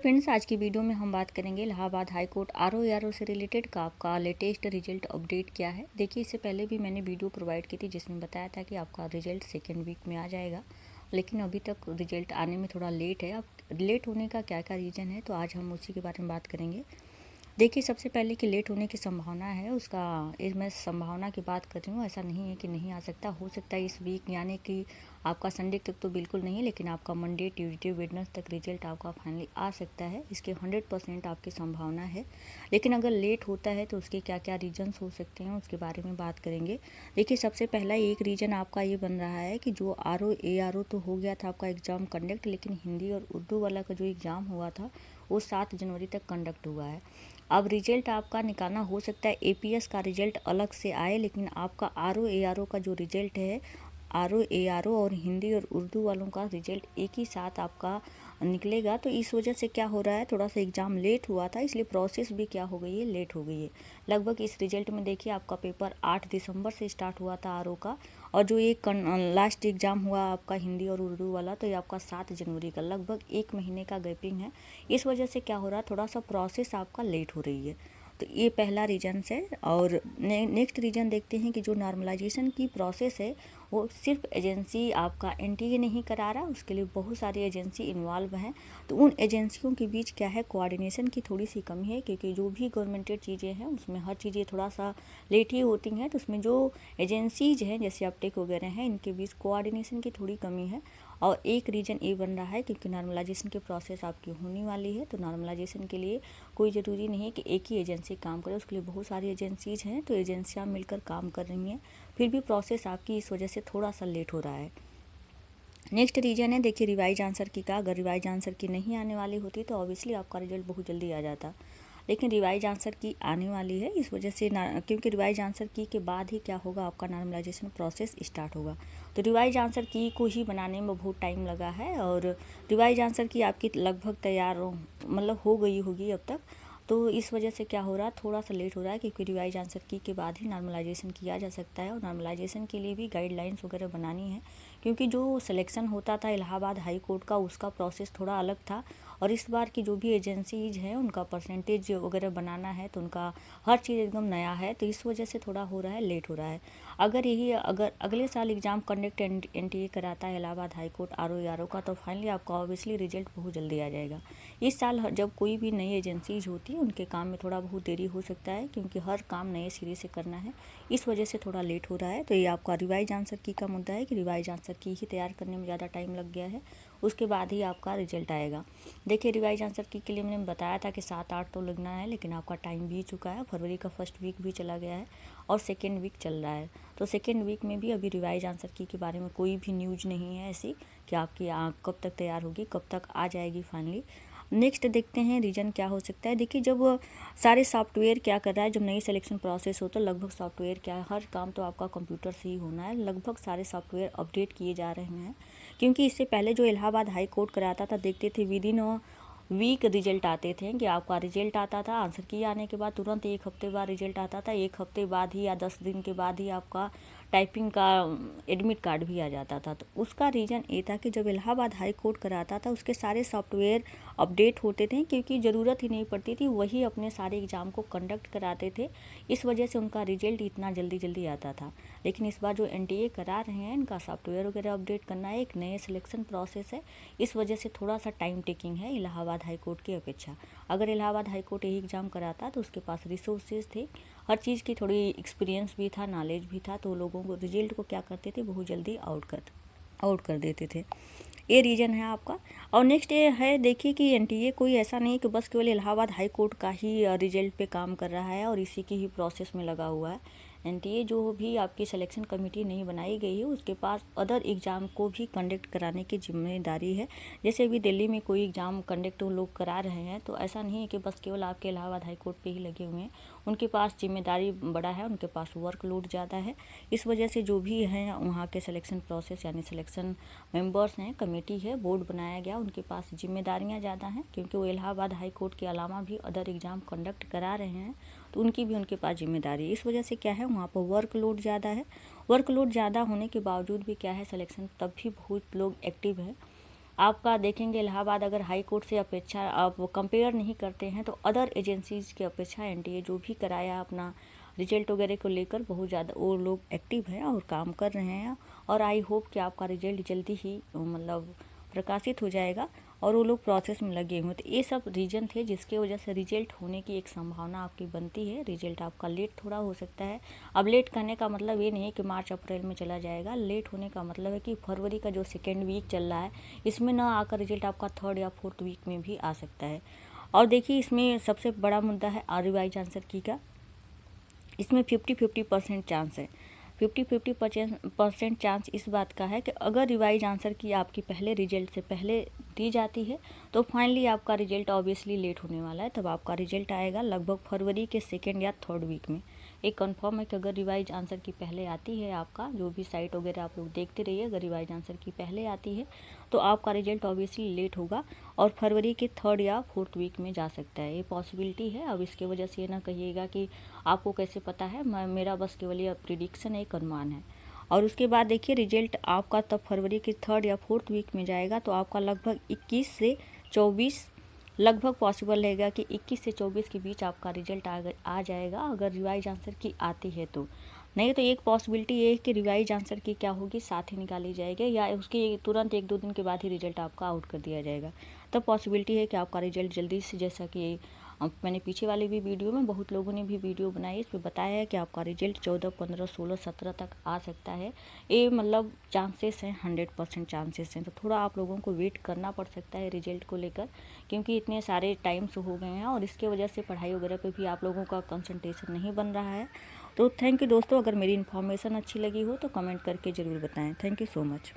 Friends, आज की video में हम बात करेंगे इलाहाबाद हाई कोर्ट आरओ से रिलेटेड का आपका लेटेस्ट रिजल्ट अपडेट क्या है। देखिए, इससे पहले भी मैंने वीडियो प्रोवाइड की थी जिसमें बताया था कि आपका रिजल्ट सेकेंड वीक में आ जाएगा, लेकिन अभी तक रिजल्ट आने में थोड़ा लेट है। अब लेट होने का क्या क्या रीज़न है, तो आज हम उसी के बारे में बात करेंगे। देखिए, सबसे पहले कि लेट होने की संभावना है उसका, मैं संभावना की बात कर रही हूँ, ऐसा नहीं है कि नहीं आ सकता। हो सकता है इस वीक, यानी कि आपका संडे तक तो बिल्कुल नहीं, लेकिन आपका मंडे ट्यूसडे वेडनेसडे तक रिजल्ट आपका फाइनली आ सकता है। इसके 100% आपकी संभावना है। लेकिन अगर लेट होता है तो उसके क्या क्या रीजन्स हो सकते हैं, उसके बारे में बात करेंगे। देखिए, सबसे पहला एक रीज़न आपका ये बन रहा है कि जो आर ओ तो हो गया था आपका एग्ज़ाम कंडक्ट, लेकिन हिंदी और उर्दू वाला का जो एग्ज़ाम हुआ था वो 7 जनवरी तक कंडक्ट हुआ है। अब रिजल्ट आपका निकालना हो सकता है एपीएस का रिजल्ट अलग से आए, लेकिन आपका आर ओ का जो रिजल्ट है, आर ओ और हिंदी और उर्दू वालों का रिजल्ट एक ही साथ आपका निकलेगा। तो इस वजह से क्या हो रहा है, थोड़ा सा एग्ज़ाम लेट हुआ था, इसलिए प्रोसेस भी क्या हो गई है, लेट हो गई है। लगभग इस रिजल्ट में देखिए, आपका पेपर 8 दिसंबर से स्टार्ट हुआ था आर ओ का, और जो ये लास्ट एग्ज़ाम हुआ आपका हिंदी और उर्दू वाला, तो ये आपका 7 जनवरी का, लगभग 1 महीने का गैपिंग है। इस वजह से क्या हो रहा है, थोड़ा सा प्रोसेस आपका लेट हो रही है। तो ये पहला रीज़न है। और नेक्स्ट रीज़न देखते हैं कि जो नॉर्मलाइजेशन की प्रोसेस है वो सिर्फ एजेंसी आपका एनटीए नहीं करा रहा, उसके लिए बहुत सारी एजेंसी इन्वॉल्व हैं। तो उन एजेंसियों के बीच क्या है, कोऑर्डिनेशन की थोड़ी सी कमी है, क्योंकि जो भी गवर्नमेंटेड चीज़ें हैं उसमें हर चीज़ें थोड़ा सा लेट ही होती हैं। तो उसमें जो एजेंसीज हैं जैसे अपटेक वगैरह हैं, इनके बीच कोऑर्डिनेशन की थोड़ी कमी है। और एक रीज़न ये बन रहा है क्योंकि नॉर्मलाइजेशन की प्रोसेस आपकी होने वाली है, तो नॉर्मलाइजेशन के लिए कोई ज़रूरी नहीं है कि एक ही एजेंसी काम करे, उसके लिए बहुत सारी एजेंसीज हैं, तो एजेंसियाँ मिलकर काम कर रही हैं। फिर भी प्रोसेस आपकी इस वजह से थोड़ा सा लेट हो रहा है। नेक्स्ट रीजन है, देखिए रिवाइज आंसर की का, अगर रिवाइज आंसर की नहीं आने वाली होती तो ऑब्वियसली आपका रिजल्ट बहुत जल्दी आ जाता, लेकिन रिवाइज आंसर की आने वाली है। इस वजह से क्योंकि रिवाइज आंसर की के बाद ही क्या होगा, आपका नॉर्मलाइजेशन प्रोसेस स्टार्ट होगा। तो रिवाइज आंसर की को ही बनाने में बहुत टाइम लगा है, और रिवाइज आंसर की आपकी लगभग तैयार मतलब हो गई होगी अब तक। तो इस वजह से क्या हो रहा है, थोड़ा सा लेट हो रहा है, क्योंकि रिवाइज आंसर की के बाद ही नॉर्मलाइजेशन किया जा सकता है। और नॉर्मलाइजेशन के लिए भी गाइडलाइंस वगैरह बनानी है, क्योंकि जो सिलेक्शन होता था इलाहाबाद हाई कोर्ट का, उसका प्रोसेस थोड़ा अलग था। और इस बार की जो भी एजेंसीज हैं उनका परसेंटेज वगैरह बनाना है, तो उनका हर चीज़ एकदम नया है, तो इस वजह से थोड़ा हो रहा है, लेट हो रहा है। अगर अगले साल एग्ज़ाम कंडक्ट एनटीए कराता है Allahabad high court R O का, तो फाइनली आपका ऑब्वियसली रिजल्ट बहुत जल्दी आ जाएगा। इस साल जब कोई भी नई एजेंसीज होती है उनके काम में थोड़ा बहुत देरी हो सकता है, क्योंकि हर काम नए सिरे से करना है, इस वजह से थोड़ा लेट हो रहा है। तो ये आपका रिवाइज आंसर की का मुद्दा है कि रिवाइज आंसर की ही तैयार करने में ज़्यादा टाइम लग गया है, उसके बाद ही आपका रिजल्ट आएगा। देखिए, रिवाइज आंसर की के लिए मैंने बताया था कि 7-8 तो लगना है, लेकिन आपका टाइम भी चुका है, फरवरी का फर्स्ट वीक भी चला गया है और सेकेंड वीक चल रहा है। तो सेकेंड वीक में भी अभी रिवाइज आंसर की के बारे में कोई भी न्यूज़ नहीं है ऐसी कि आपकी कब तक तैयार होगी, कब तक आ जाएगी फाइनली। नेक्स्ट देखते हैं रीज़न क्या हो सकता है। देखिए, जब सारे सॉफ्टवेयर क्या कर रहा है, जब नई सिलेक्शन प्रोसेस हो तो लगभग सॉफ्टवेयर क्या है, हर काम तो आपका कंप्यूटर से ही होना है, लगभग सारे सॉफ्टवेयर अपडेट किए जा रहे हैं। क्योंकि इससे पहले जो इलाहाबाद हाई कोर्ट कराता था, देखते थे विद इन वीक रिजल्ट आते थे, कि आपका रिजल्ट आता था आंसर की आने के बाद तुरंत 1 हफ्ते बाद रिजल्ट आता था, 1 हफ्ते बाद ही या 10 दिन के बाद ही आपका टाइपिंग का एडमिट कार्ड भी आ जाता था। तो उसका रीज़न ये था कि जब इलाहाबाद हाई कोर्ट कराता था उसके सारे सॉफ्टवेयर अपडेट होते थे, क्योंकि ज़रूरत ही नहीं पड़ती थी, वही अपने सारे एग्ज़ाम को कंडक्ट कराते थे, इस वजह से उनका रिजल्ट इतना जल्दी जल्दी आता था। लेकिन इस बार जो एनटीए करा रहे हैं, इनका सॉफ्टवेयर वगैरह अपडेट करना है, एक नए सिलेक्शन प्रोसेस है, इस वजह से थोड़ा सा टाइम टेकिंग है इलाहाबाद हाई कोर्ट की अपेक्षा। अगर इलाहाबाद हाई कोर्ट यही एग्ज़ाम कराता तो उसके पास रिसोर्सेज थे, हर चीज़ की थोड़ी एक्सपीरियंस भी था, नॉलेज भी था, तो लोगों को रिजल्ट को क्या करते थे, बहुत जल्दी आउट कर देते थे। ये रीज़न है आपका। और नेक्स्ट ये है, देखिए कि एनटीए कोई ऐसा नहीं कि बस केवल इलाहाबाद हाई कोर्ट का ही रिजल्ट पे काम कर रहा है और इसी की ही प्रोसेस में लगा हुआ है। एनटीए जो भी आपकी सिलेक्शन कमेटी नहीं बनाई गई है, उसके पास अदर एग्ज़ाम को भी कंडक्ट कराने की जिम्मेदारी है। जैसे अभी दिल्ली में कोई एग्ज़ाम कंडक्ट वो लोग करा रहे हैं, तो ऐसा नहीं है कि बस केवल आपके इलाहाबाद हाई कोर्ट पे ही लगे हुए हैं, उनके पास जिम्मेदारी बड़ा है, उनके पास वर्कलोड ज़्यादा है। इस वजह से जो भी हैं वहाँ के सिलेक्शन प्रोसेस यानी सिलेक्शन मेंबर्स हैं, कमेटी है, बोर्ड बनाया गया, उनके पास जिम्मेदारियाँ ज़्यादा हैं, क्योंकि वो इलाहाबाद हाई कोर्ट के अलावा भी अदर एग्ज़ाम कंडक्ट करा रहे हैं, तो उनकी भी उनके पास जिम्मेदारी है। इस वजह से क्या है, वहाँ पर वर्कलोड ज़्यादा है। वर्कलोड ज़्यादा होने के बावजूद भी क्या है, सिलेक्शन तब भी बहुत लोग एक्टिव है। आपका देखेंगे इलाहाबाद अगर हाई कोर्ट से अपेक्षा आप कंपेयर नहीं करते हैं तो अदर एजेंसीज़ की अपेक्षा एनटीए जो भी कराया अपना रिजल्ट वगैरह को लेकर बहुत ज़्यादा वो लोग एक्टिव हैं और काम कर रहे हैं। और आई होप कि आपका रिजल्ट जल्दी ही मतलब प्रकाशित हो जाएगा और वो लोग प्रोसेस में लगे हुए। तो ये सब रीज़न थे जिसके वजह से रिजल्ट होने की एक संभावना आपकी बनती है। रिजल्ट आपका लेट थोड़ा हो सकता है। अब लेट करने का मतलब ये नहीं है कि मार्च अप्रैल में चला जाएगा। लेट होने का मतलब है कि फरवरी का जो सेकेंड वीक चल रहा है इसमें ना आकर रिजल्ट आपका थर्ड या फोर्थ वीक में भी आ सकता है। और देखिए इसमें सबसे बड़ा मुद्दा है रिवाइज आंसर की का। इसमें 50-50% चांस है। 50-50% चांस इस बात का है कि अगर रिवाइज आंसर की आपकी पहले रिजल्ट से पहले दी जाती है तो फाइनली आपका रिजल्ट ऑब्वियसली लेट होने वाला है। तब आपका रिजल्ट आएगा लगभग फरवरी के सेकेंड या थर्ड वीक में। एक कंफर्म है कि अगर रिवाइज आंसर की पहले आती है, आपका जो भी साइट वगैरह आप लोग देखते रहिए, अगर रिवाइज आंसर की पहले आती है तो आपका रिजल्ट ऑब्वियसली लेट होगा और फरवरी के थर्ड या फोर्थ वीक में जा सकता है। ये पॉसिबिलिटी है। अब इसके वजह से ये ना कहिएगा कि आपको कैसे पता है, मेरा बस केवल ये प्रिडिक्शन है, एक अनुमान है। और उसके बाद देखिए रिजल्ट आपका तब फरवरी के थर्ड या फोर्थ वीक में जाएगा तो आपका लगभग 21 से 24 लगभग पॉसिबल रहेगा कि 21 से 24 के बीच आपका रिजल्ट आ जाएगा अगर रिवाइज आंसर की आती है तो। नहीं तो एक पॉसिबिलिटी ये है कि रिवाइज आंसर की क्या होगी, साथ ही निकाली जाएगी या उसकी तुरंत 1-2 दिन के बाद ही रिजल्ट आपका आउट कर दिया जाएगा। तब पॉसिबिलिटी है कि आपका रिजल्ट जल्दी से, जैसा कि मैंने पीछे वाले भी वीडियो में बहुत लोगों ने भी वीडियो बनाई, इस पर बताया है कि आपका रिजल्ट 14, 15, 16, 17 तक आ सकता है। ये मतलब चांसेस हैं, 100% चांसेस हैं। तो थोड़ा आप लोगों को वेट करना पड़ सकता है रिजल्ट को लेकर, क्योंकि इतने सारे टाइम्स हो गए हैं और इसके वजह से पढ़ाई वगैरह पे भी आप लोगों का कंसंट्रेशन नहीं बन रहा है। तो थैंक यू दोस्तों। अगर मेरी इन्फॉर्मेशन अच्छी लगी हो तो कमेंट करके ज़रूर बताएं। Thank you so much.